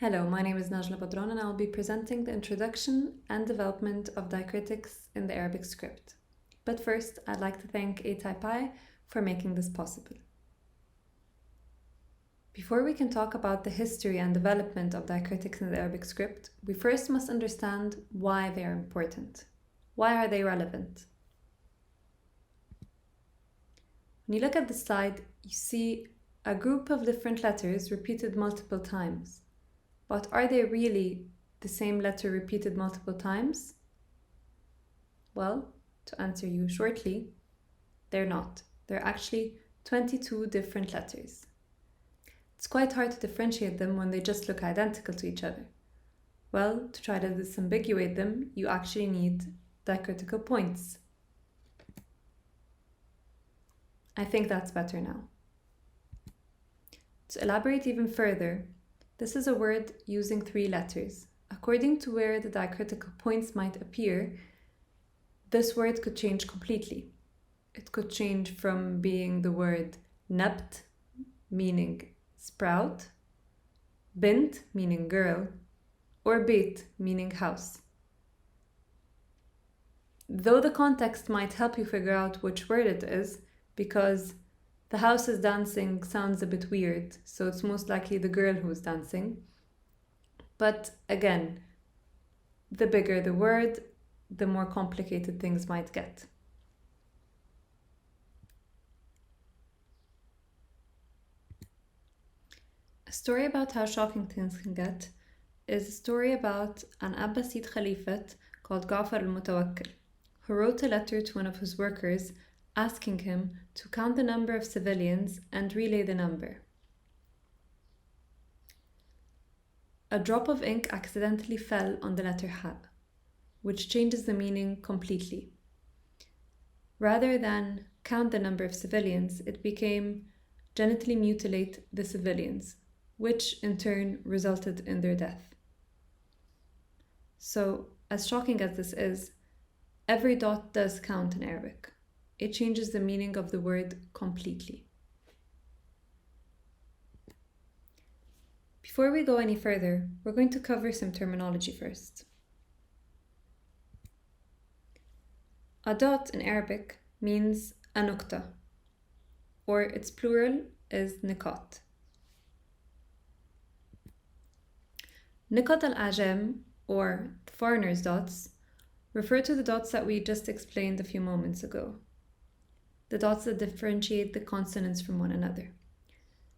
Hello, my name is Najla Badran and I'll be presenting the introduction and development of diacritics in the Arabic script. But first, I'd like to thank ATypI for making this possible. Before we can talk about the history and development of diacritics in the Arabic script, we first must understand why they are important. Why are they relevant? When you look at the slide, you see a group of different letters repeated multiple times. But are they really the same letter repeated multiple times? Well, to answer you shortly, they're not. They're actually 22 different letters. It's quite hard to differentiate them when they just look identical to each other. Well, to try to disambiguate them, you actually need diacritical points. I think that's better now. To elaborate even further, this is a word using 3 letters. According to where the diacritical points might appear, this word could change completely. It could change from being the word nabt, meaning sprout, bint, meaning girl, or beit, meaning house. Though the context might help you figure out which word it is, because the house is dancing sounds a bit weird, so it's most likely the girl who's dancing. But again, the bigger the word, the more complicated things might get. A story about how shocking things can get is a story about an Abbasid Khalifate called Ja'far al-Mutawakkil, who wrote a letter to one of his workers asking him to count the number of civilians and relay the number. A drop of ink accidentally fell on the letter Ha, which changes the meaning completely. Rather than count the number of civilians, it became genitally mutilate the civilians, which in turn resulted in their death. So, as shocking as this is, every dot does count in Arabic. It changes the meaning of the word completely. Before we go any further, we're going to cover some terminology first. A dot in Arabic means a nuqta, or its plural is niqāṭ. Niqāṭ al-ajam, or foreigners' dots, refer to the dots that we just explained a few moments ago. The dots that differentiate the consonants from one another.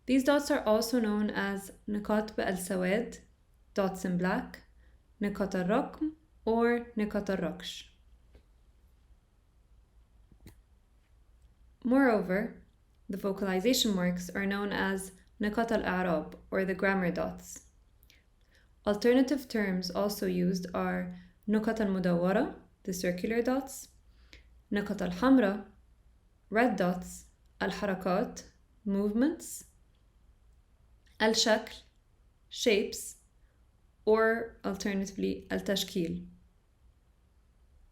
These dots are also known as niqāṭ al-sawad, dots in black, niqāṭ al-raqm, or niqāṭ al-raqsh. Moreover, the vocalization marks are known as niqāṭ al-a'rab, or the grammar dots. Alternative terms also used are niqāṭ al-mudawwara, the circular dots, niqāṭ al-hamra, red dots, al-harakāt, movements, al-shakl, shapes, or alternatively al-tashkyl.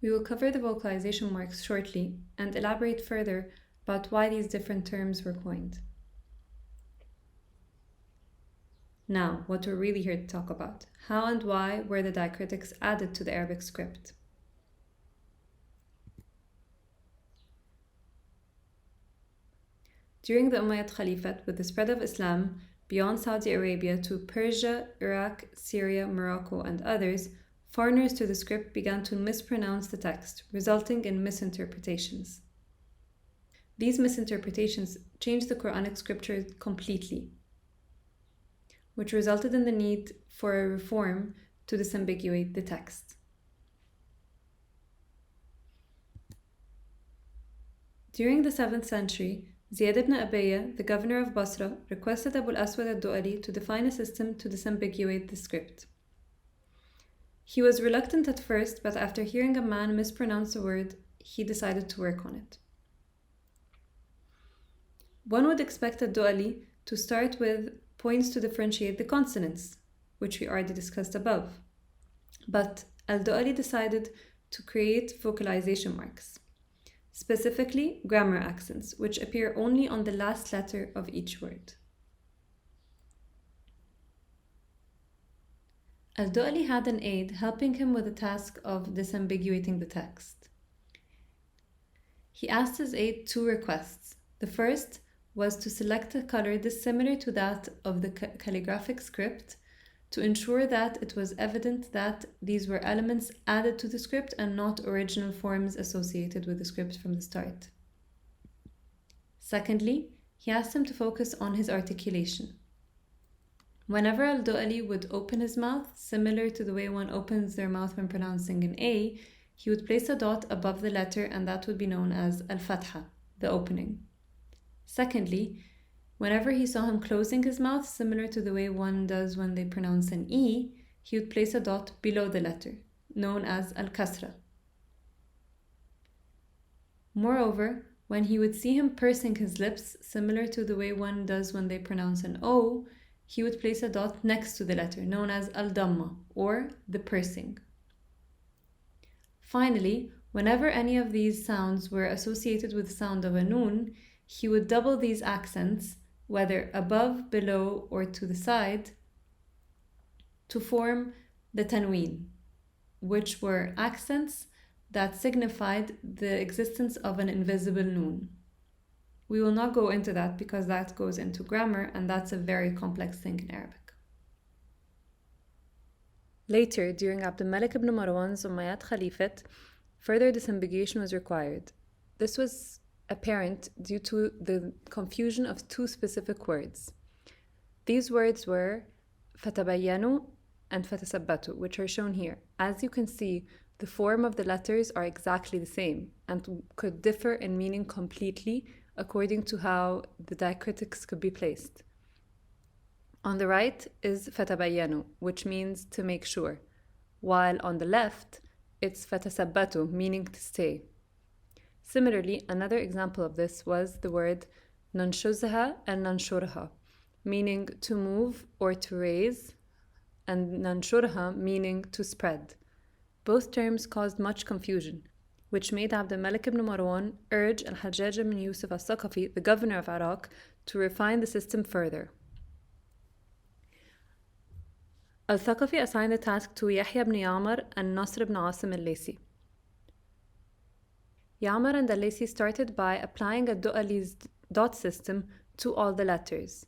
We will cover the vocalization marks shortly and elaborate further about why these different terms were coined. Now, what we're really here to talk about. How and why were the diacritics added to the Arabic script? During the Umayyad Caliphate, with the spread of Islam beyond Saudi Arabia to Persia, Iraq, Syria, Morocco, and others, foreigners to the script began to mispronounce the text, resulting in misinterpretations. These misinterpretations changed the Quranic scripture completely, which resulted in the need for a reform to disambiguate the text. During the 7th century, Ziyad ibn Ubayyah, the governor of Basra, requested Abu al-Aswad al-Du'ali to define a system to disambiguate the script. He was reluctant at first, but after hearing a man mispronounce a word, he decided to work on it. One would expect al-Du'ali to start with points to differentiate the consonants, which we already discussed above. But al-Du'ali decided to create vocalization marks, specifically grammar accents, which appear only on the last letter of each word. Al-Du'ali had an aide helping him with the task of disambiguating the text. He asked his aide two requests. The first was to select a color dissimilar to that of the calligraphic script to ensure that it was evident that these were elements added to the script and not original forms associated with the script from the start. Secondly, he asked him to focus on his articulation. Whenever Al-Du'ali would open his mouth, similar to the way one opens their mouth when pronouncing an A, he would place a dot above the letter and that would be known as Al-Fatha, the opening. Secondly, whenever he saw him closing his mouth, similar to the way one does when they pronounce an E, he would place a dot below the letter, known as Al-Kasra. Moreover, when he would see him pursing his lips, similar to the way one does when they pronounce an O, he would place a dot next to the letter, known as Al-Damma, or the pursing. Finally, whenever any of these sounds were associated with the sound of a noon, he would double these accents, whether above, below, or to the side, to form the tanween, which were accents that signified the existence of an invisible noon. We will not go into that because that goes into grammar and that's a very complex thing in Arabic. Later, during Abd al-Malik ibn Marwan's Umayyad Caliphate, further disambiguation was required. This was apparent due to the confusion of two specific words. These words were fatabayyanu and fatasabbatu, which are shown here. As you can see, the form of the letters are exactly the same and could differ in meaning completely according to how the diacritics could be placed. On the right is fatabayyanu, which means to make sure, while on the left it's fatasabbatu, meaning to stay. Similarly, another example of this was the word nanshuzha and nanshurha, meaning to move or to raise, and nanshurha meaning to spread. Both terms caused much confusion, which made Abd al-Malik ibn Marwan urge Al-Hajjaj ibn Yusuf al-Thaqafi, the governor of Iraq, to refine the system further. Al-Thaqafi assigned the task to Yahya ibn Ya'mar and Nasr ibn Asim al-Laysi. Ya'mar and al-Laysi started by applying Al-Du'ali's dot system to all the letters.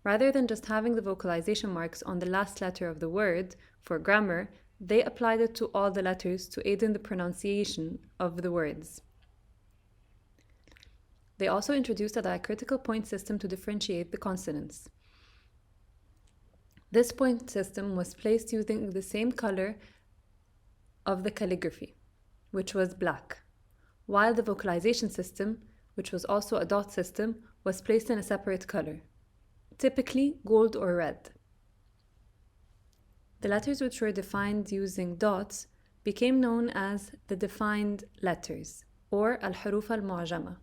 Rather than just having the vocalization marks on the last letter of the word for grammar, they applied it to all the letters to aid in the pronunciation of the words. They also introduced a diacritical point system to differentiate the consonants. This point system was placed using the same color of the calligraphy, which was black, while the vocalization system, which was also a dot system, was placed in a separate color, typically gold or red. The letters which were defined using dots became known as the defined letters, or al-huruf al-mu'jama,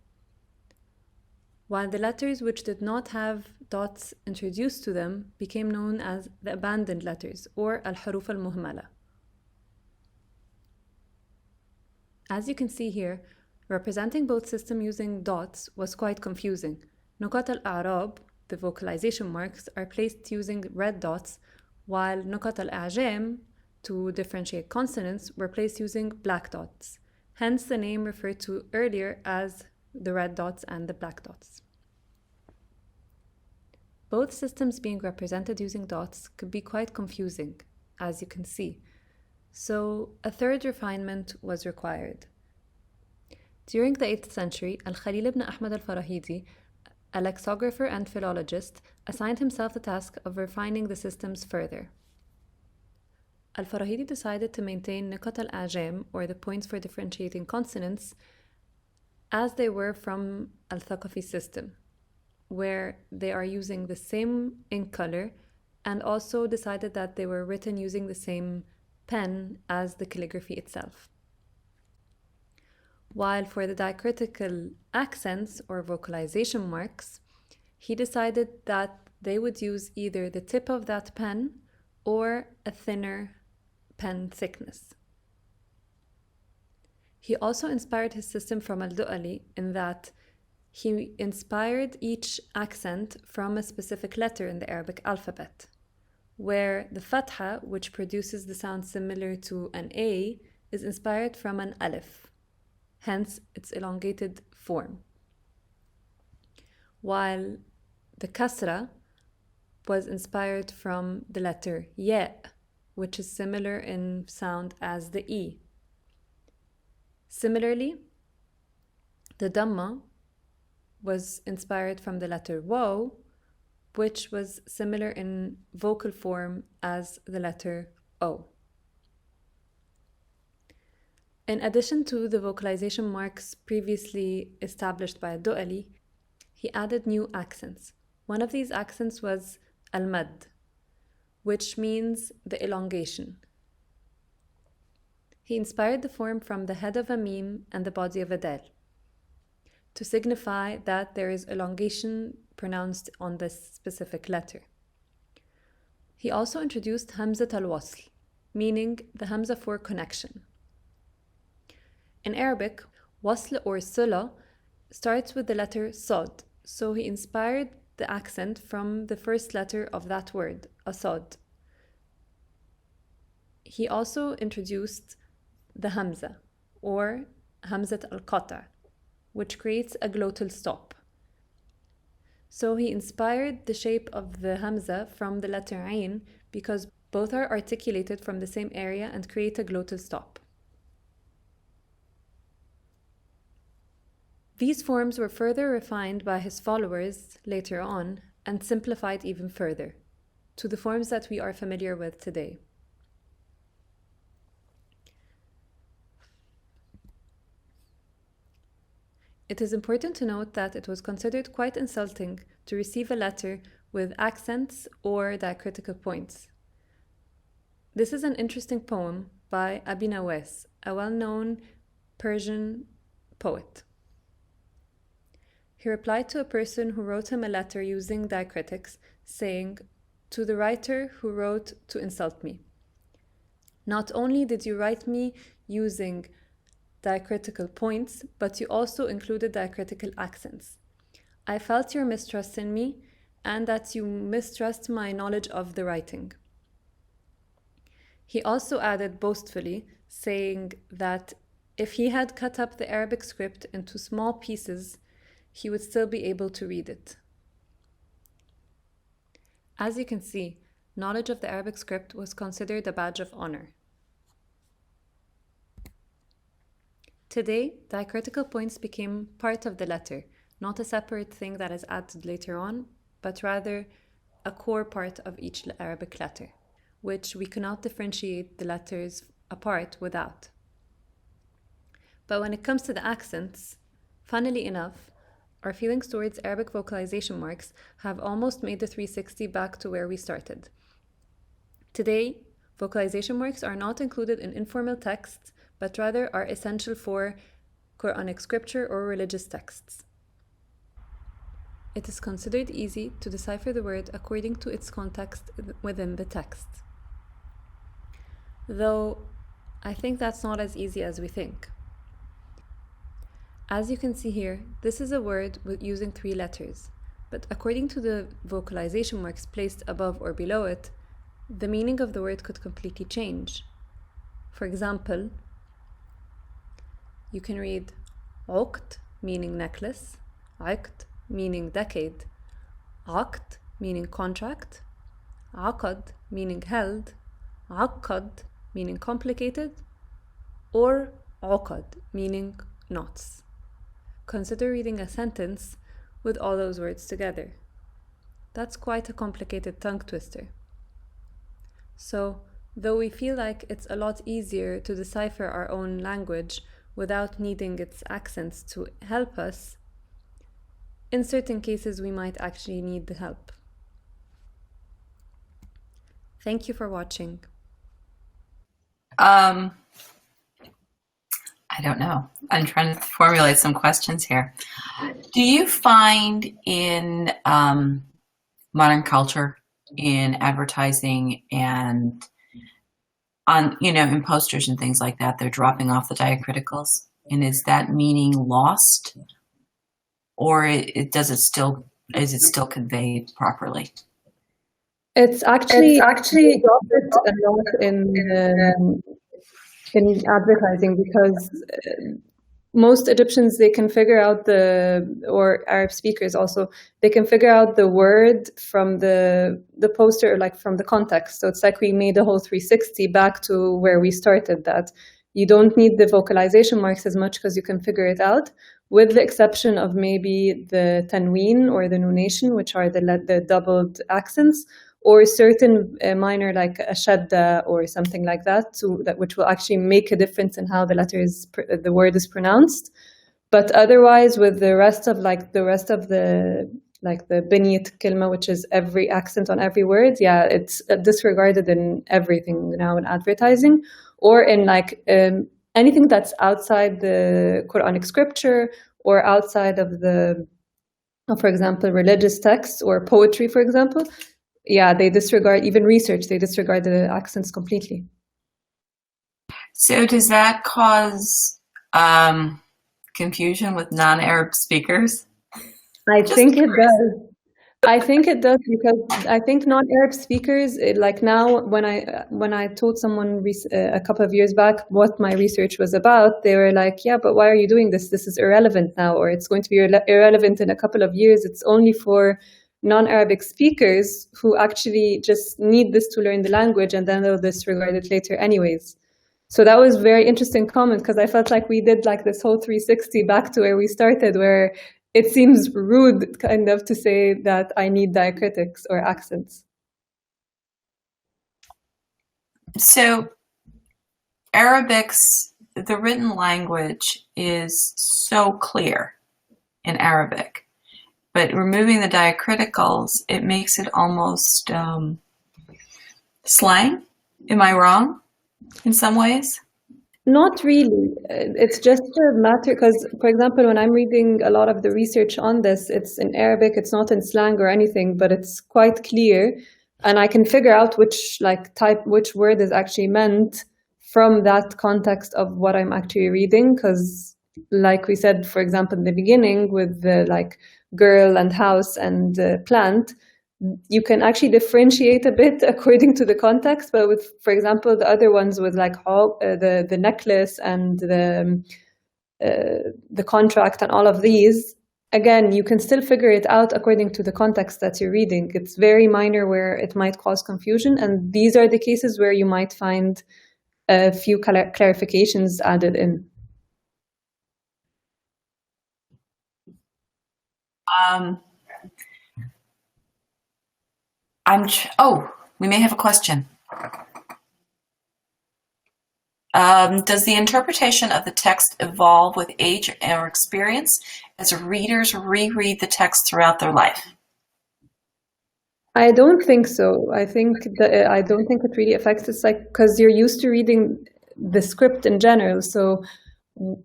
while the letters which did not have dots introduced to them became known as the abandoned letters, or al-huruf al-muhmala. As you can see here, representing both systems using dots was quite confusing. Niqāṭ al-a'rab, the vocalization marks, are placed using red dots, while niqāṭ al-a'jam, to differentiate consonants, were placed using black dots. Hence the name referred to earlier as the red dots and the black dots. Both systems being represented using dots could be quite confusing, as you can see. So a third refinement was required. During the 8th century, Al-Khalil ibn Ahmad Al-Farahidi, a lexicographer and philologist, assigned himself the task of refining the systems further. Al-Farahidi decided to maintain niqāṭ al-a'jam, or the points for differentiating consonants, as they were from Al-Thaqafi system, where they are using the same ink color, and also decided that they were written using the same pen as the calligraphy itself. While for the diacritical accents or vocalization marks, he decided that they would use either the tip of that pen or a thinner pen thickness. He also inspired his system from Al-Du'ali in that he inspired each accent from a specific letter in the Arabic alphabet, where the fatha, which produces the sound similar to an A, is inspired from an alif, hence its elongated form, while the kasra was inspired from the letter ya, which is similar in sound as the E. Similarly, the dhamma was inspired from the letter waw, which was similar in vocal form as the letter O. In addition to the vocalization marks previously established by Du'ali, he added new accents. One of these accents was al-mad, which means the elongation. He inspired the form from the head of a mim and the body of a dal, to signify that there is elongation pronounced on this specific letter. He also introduced hamzat al-wasl, meaning the hamza for connection. In Arabic, wasl or sila starts with the letter sad, so he inspired the accent from the first letter of that word, asad. He also introduced the hamza, or hamzat al-qata', which creates a glottal stop. So he inspired the shape of the hamza from the letter ayn because both are articulated from the same area and create a glottal stop. These forms were further refined by his followers later on and simplified even further to the forms that we are familiar with today. It is important to note that it was considered quite insulting to receive a letter with accents or diacritical points. This is an interesting poem by Abi Nawais, a well-known Persian poet. He replied to a person who wrote him a letter using diacritics, saying, "To the writer who wrote to insult me. Not only did you write me using diacritical points, but you also included diacritical accents. I felt your mistrust in me and that you mistrust my knowledge of the writing." He also added boastfully, saying that if he had cut up the Arabic script into small pieces, he would still be able to read it. As you can see, knowledge of the Arabic script was considered a badge of honor. Today, diacritical points became part of the letter, not a separate thing that is added later on, but rather a core part of each Arabic letter, which we cannot differentiate the letters apart without. But when it comes to the accents, funnily enough, our feelings towards Arabic vocalization marks have almost made the 360 back to where we started. Today, vocalization marks are not included in informal texts, but rather are essential for Quranic scripture or religious texts. It is considered easy to decipher the word according to its context within the text. Though, I think that's not as easy as we think. As you can see here, this is a word using 3 letters, but according to the vocalization marks placed above or below it, the meaning of the word could completely change. For example, you can read uqt, meaning necklace, iqt, meaning decade, aqd, meaning contract, aqad, meaning held, aqad, meaning complicated, or uqad, meaning knots. Consider reading a sentence with all those words together. That's quite a complicated tongue twister. So, though we feel like it's a lot easier to decipher our own language without needing its accents to help us, in certain cases we might actually need the help. Thank you for watching. I don't know. I'm trying to formulate some questions here. Do you find in modern culture, in advertising and on, in posters and things like that, they're dropping off the diacriticals? And is that meaning lost? Or is it still conveyed properly? It's actually dropped it a lot in advertising because most Egyptians, they can figure out or Arab speakers also, they can figure out the word from the poster, or like from the context. So it's like we made a whole 360 back to where we started, that you don't need the vocalization marks as much because you can figure it out, with the exception of maybe the tanween or the nunation, which are the doubled accents, or certain minor, like a shadda or something like that, which will actually make a difference in how the word is pronounced. But otherwise, with the rest of the binyat kalma, which is every accent on every word, yeah, it's disregarded in everything now in advertising, or in anything that's outside the Quranic scripture, or outside of for example, religious texts or poetry, for example. Yeah, they disregard, even research, they disregard the accents completely. So does that cause confusion with non-Arab speakers? I think it does. I think it does, because I think non-Arab speakers, like now, when I told someone a couple of years back what my research was about, they were like, yeah, but why are you doing this? This is irrelevant now, or it's going to be irrelevant in a couple of years. It's only for non-Arabic speakers who actually just need this to learn the language, and then they'll disregard it later anyways. So that was a very interesting comment, because I felt like we did like this whole 360 back to where we started, where it seems rude kind of to say that I need diacritics or accents. So Arabic's, the written language is so clear in Arabic. But removing the diacriticals, it makes it almost slang. Am I wrong in some ways? Not really. It's just a matter, because, for example, when I'm reading a lot of the research on this, it's in Arabic, it's not in slang or anything, but it's quite clear. And I can figure out which word is actually meant from that context of what I'm actually reading. Because like we said, for example, in the beginning with the girl and house and plant, you can actually differentiate a bit according to the context. But with, for example, the other ones with the necklace and the contract and all of these, again, you can still figure it out according to the context that you're reading. It's very minor where it might cause confusion, and these are the cases where you might find a few clarifications added in. We may have a question. Does the interpretation of the text evolve with age or experience as readers reread the text throughout their life? I don't think so. I don't think it really affects. It's because you're used to reading the script in general, so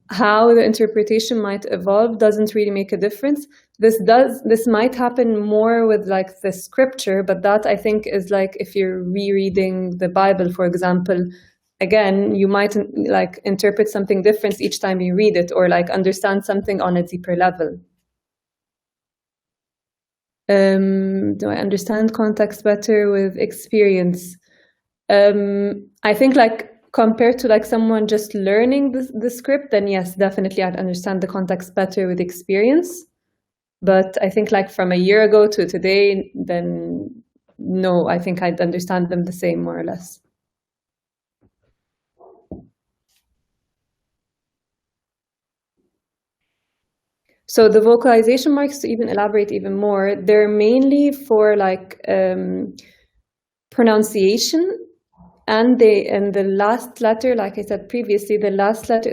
how the interpretation might evolve doesn't really make a difference. This might happen more with the scripture, but that I think is if you're rereading the Bible, for example. Again, you might interpret something different each time you read it, or understand something on a deeper level. Do I understand context better with experience? I think compared to someone just learning the script, then yes, definitely I'd understand the context better with experience. But I think from a year ago to today, then no, I think I'd understand them the same, more or less. So the vocalization marks, to even elaborate even more, they're mainly for pronunciation, and the last letter, like I said previously, the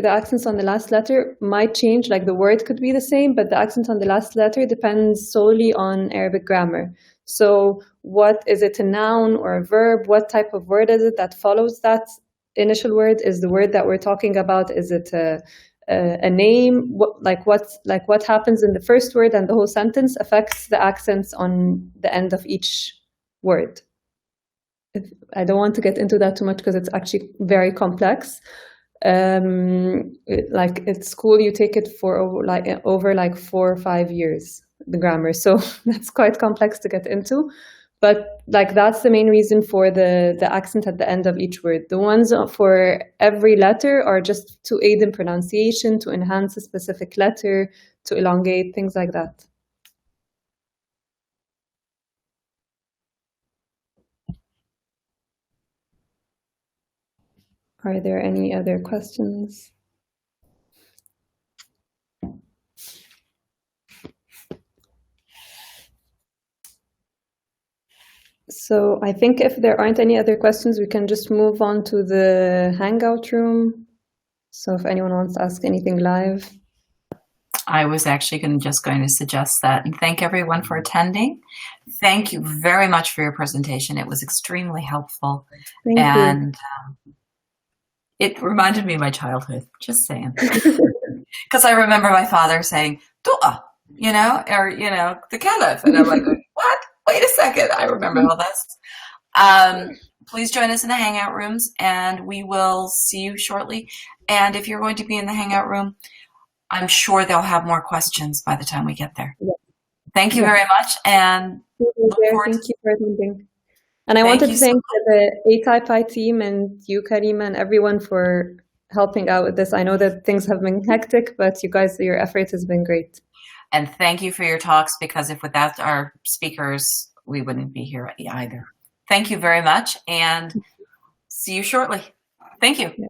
accents on the last letter might change. The word could be the same, but the accent on the last letter depends solely on Arabic grammar. So what is it, a noun or a verb? What type of word is it that follows that initial word? Is the word that we're talking about, is it a name? What happens in the first word and the whole sentence affects the accents on the end of each word. I don't want to get into that too much because it's actually very complex. At school, you take it for over 4 or 5 years, the grammar. So that's quite complex to get into. But like that's the main reason for the accent at the end of each word. The ones for every letter are just to aid in pronunciation, to enhance a specific letter, to elongate, things like that. Are there any other questions? So I think if there aren't any other questions, we can just move on to the Hangout room. So if anyone wants to ask anything live. I was actually just going to suggest that, and thank everyone for attending. Thank you very much for your presentation. It was extremely helpful. Thank you. It reminded me of my childhood, just saying. Because I remember my father saying, Dua, or, the caliph. And I'm like, what? Wait a second. I remember all this. Please join us in the Hangout rooms, and we will see you shortly. And if you're going to be in the Hangout room, I'm sure they'll have more questions by the time we get there. Yeah. Thank you very much. And thank you for attending. And I wanted to thank the ATypI team and you, Karima, and everyone for helping out with this. I know that things have been hectic, but you guys, your effort has been great. And thank you for your talks, because if without our speakers, we wouldn't be here either. Thank you very much, and see you shortly. Thank you. Yeah.